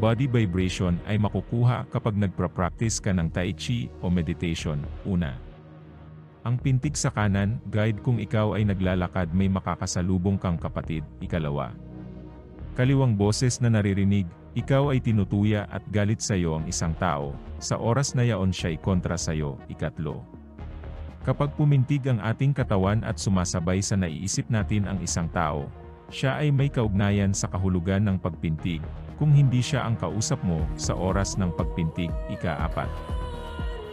body vibration ay makukuha kapag nagpa-practice ka ng Tai Chi o meditation. Una, ang pintig sa kanan, guide kung ikaw ay naglalakad may makakasalubong kang kapatid. Ikalawa, kaliwang boses na naririnig, ikaw ay tinutuya at galit sa'yo ang isang tao, sa oras na yaon siya'y kontra sa'yo. Ikatlo, kapag pumintig ang ating katawan at sumasabay sa naiisip natin ang isang tao, siya ay may kaugnayan sa kahulugan ng pagpintig, kung hindi siya ang kausap mo sa oras ng pagpintig. Ika-apat,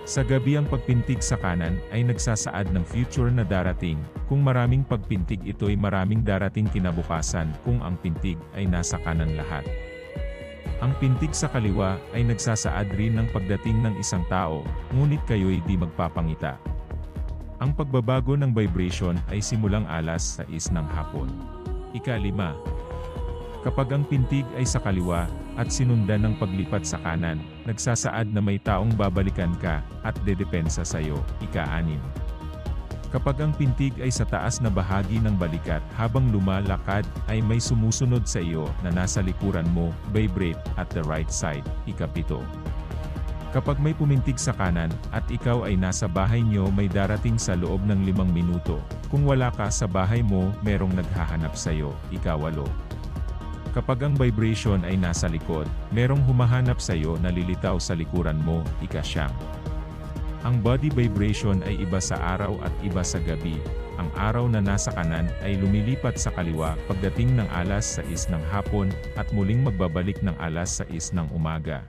sa gabi ang pagpintig sa kanan ay nagsasaad ng future na darating, kung maraming pagpintig ito'y maraming darating kinabukasan kung ang pintig ay nasa kanan lahat. Ang pintig sa kaliwa ay nagsasaad rin ng pagdating ng isang tao, ngunit kayo'y di magpapangita. Ang pagbabago ng vibration ay simulang alas 6 ng hapon. Ika-5, kapag ang pintig ay sa kaliwa, at sinundan ng paglipat sa kanan, nagsasaad na may taong babalikan ka, at dedepensa sa'yo. Ika-6, kapag ang pintig ay sa taas na bahagi ng balikat habang lumalakad, ay may sumusunod sa iyo na nasa likuran mo, vibrate, at the right side. Ika-7, kapag may pumintig sa kanan, at ikaw ay nasa bahay nyo may darating sa loob ng 5 minuto, kung wala ka sa bahay mo, merong naghahanap sa'yo. Ika-8, kapag ang vibration ay nasa likod, merong humahanap sa'yo na lilitaw sa likuran mo. Ika-9, ang body vibration ay iba sa araw at iba sa gabi. Ang araw na nasa kanan ay lumilipat sa kaliwa pagdating ng alas 6 ng hapon, at muling magbabalik ng alas 6 ng umaga.